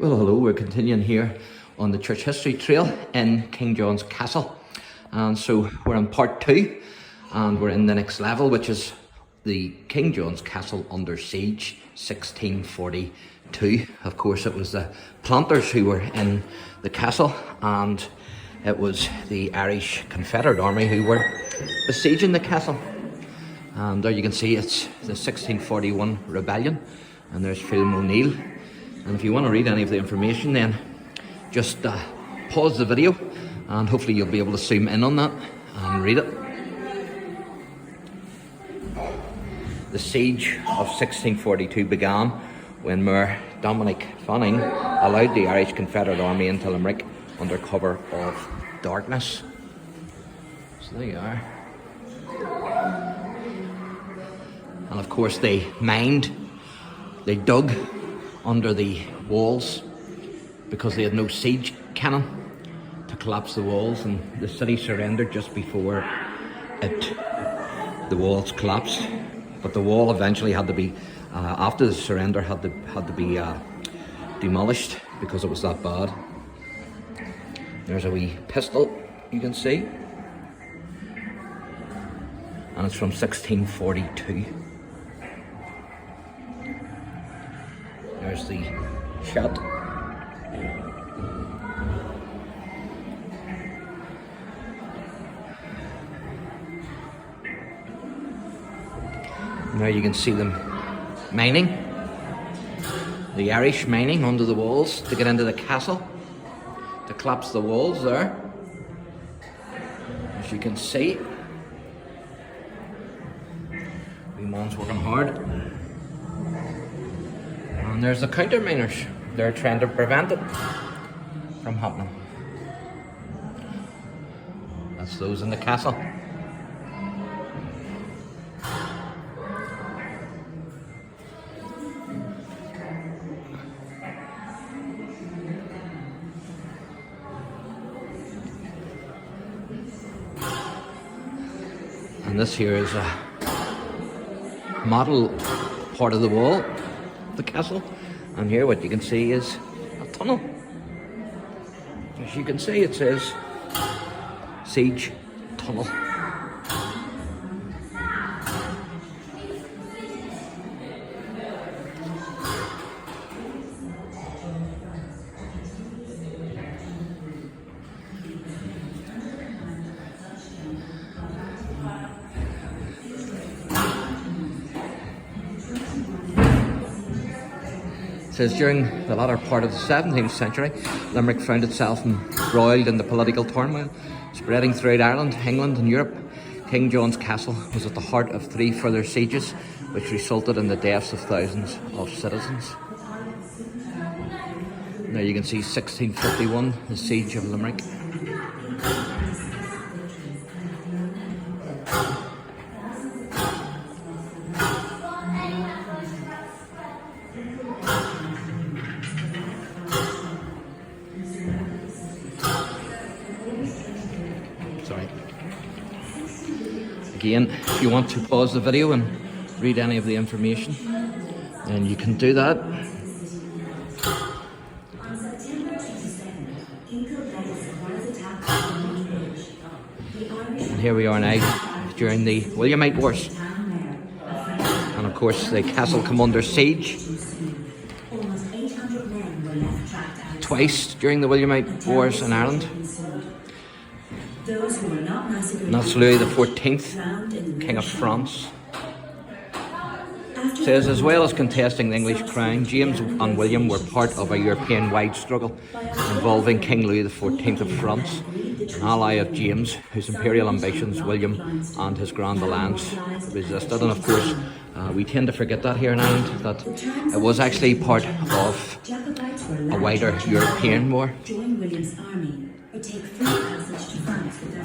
Well, hello, we're continuing here on the Church History Trail in King John's Castle. And so we're on part 2 and we're in the next level, which is the King John's Castle under siege, 1642. Of course, it was the planters who were in the castle, and it was the Irish Confederate Army who were besieging the castle. And there you can see it's the 1641 rebellion, and there's Phelim O'Neill. And if you want to read any of the information, then just pause the video and hopefully you'll be able to zoom in on that and read it. The siege of 1642 began when Mayor Dominic Fanning allowed the Irish Confederate Army into Limerick under cover of darkness. So there you are. And of course they dug under the walls because they had no siege cannon to collapse the walls, and the city surrendered just before the walls collapsed. But the wall eventually had to be, after the surrender, had to be demolished because it was that bad. There's a wee pistol you can see, and it's from 1642. There's the shot. Now you can see them mining, the Irish mining under the walls to get into the castle, to collapse the walls there. As you can see, the man's working hard. And there's the counter miners. They're trying to prevent it from happening. That's those in the castle. And this here is a model part of the wall, the castle, and here what you can see is a tunnel. As you can see, it says siege tunnel. It says during the latter part of the 17th century, Limerick found itself embroiled in the political turmoil spreading throughout Ireland, England and Europe. King John's Castle was at the heart of 3 further sieges, which resulted in the deaths of thousands of citizens. Now you can see 1651, the siege of Limerick. Sorry. Again, if you want to pause the video and read any of the information, then you can do that. And here we are now during the Williamite Wars. And of course the castle came under siege twice during the Williamite Wars in Ireland. And that's Louis XIV, King of France. It says, as well as contesting the English crown, James and William were part of a European-wide struggle involving King Louis XIV of France, an ally of James, whose imperial ambitions William and his Grand Alliance resisted. And of course, we tend to forget that here in Ireland, that it was actually part of a wider European war.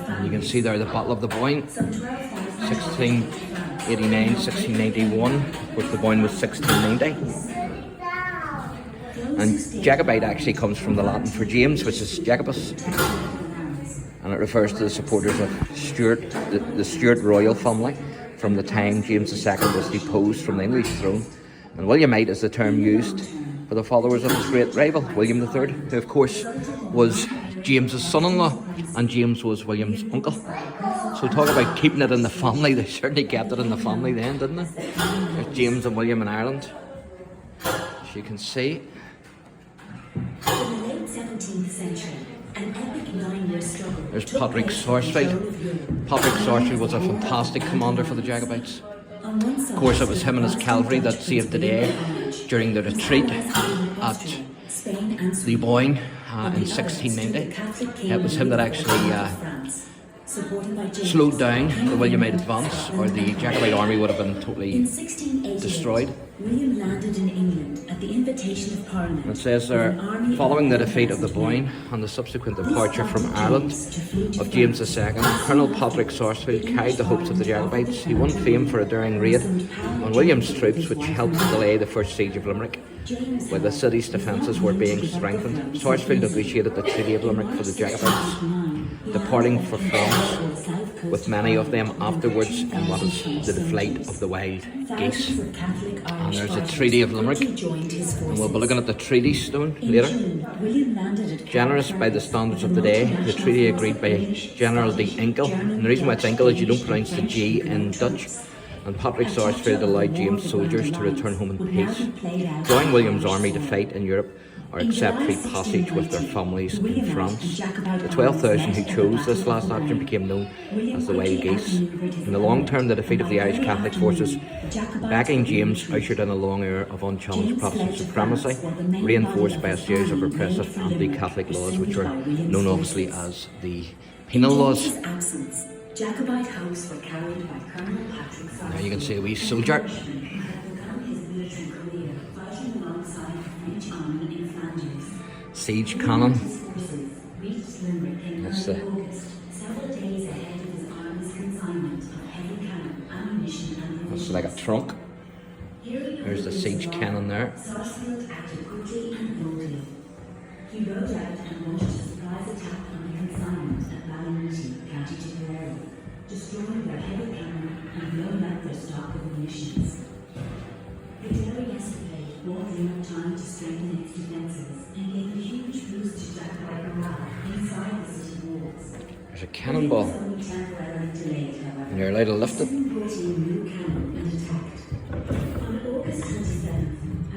And you can see there the Battle of the Boyne, 1689, 1691, of course the Boyne was 1690. And Jacobite actually comes from the Latin for James, which is Jacobus, and it refers to the supporters of Stuart, the Stuart royal family from the time James II was deposed from the English throne. And Williamite is the term used for the followers of his great rival, William III, who of course was James's son-in-law, and James was William's uncle. So talk about keeping it in the family, they certainly kept it in the family then, didn't they? There's James and William in Ireland, as you can see. In the late 17th century, an epic 9-year struggle. There's Patrick Sarsfield. Patrick Sarsfield was a fantastic commander for the Jacobites. Of course, it was him and his cavalry that saved the day during the retreat at Limerick in 1690. It was him that actually slowed down the Williamite advance, or the Jacobite army would have been totally destroyed. William landed in England at the invitation of Parliament. It says there, following the defeat of the Boyne and the subsequent departure from Ireland of James II, Colonel Patrick Sarsfield carried the hopes of the Jacobites. He won fame for a daring raid on William's troops, which helped delay the first siege of Limerick, where the city's defences were being strengthened. Sarsfield negotiated the Treaty of Limerick for the Jacobites, departing for France, with many of them afterwards in what is the flight of the wild geese. And there's a Treaty of Limerick, and we'll be looking at the treaty stone later. Generous by the standards of the day, the treaty agreed by General de Inkel, and the reason why it's Inkel is you don't pronounce the G in Dutch, and Patrick Sarsfield allowed James' soldiers to return home in peace, allowing William's army to fight in Europe or accept free passage with their families in France. The 12,000 who chose this last option became known as the Wild Geese. In the long term, the defeat of the Irish Catholic forces backing James ushered in a long era of unchallenged Protestant supremacy, reinforced by a series of repressive anti-Catholic laws, which were known obviously as the penal laws. Jacobite hopes were carried by Colonel Patrick Sarsfield. There you can see a wee soldier. Siege cannon. That's the That's like a trunk. There's the siege cannon there. He rode out and launched a surprise attack on the consignment at Ballymountain, County Tipperary, destroying their heavy cannon and blowing up their stock of munitions. The Derry escapade bought enough time to strengthen its defences and gave a huge boost to Jacobite morale inside the city walls. There's a cannonball, and you're allowed to lift it.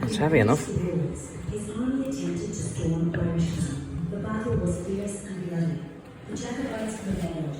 It's heavy enough. His army attempted to storm Irishtown. The battle was fierce and bloody. The Jacobites prevailed.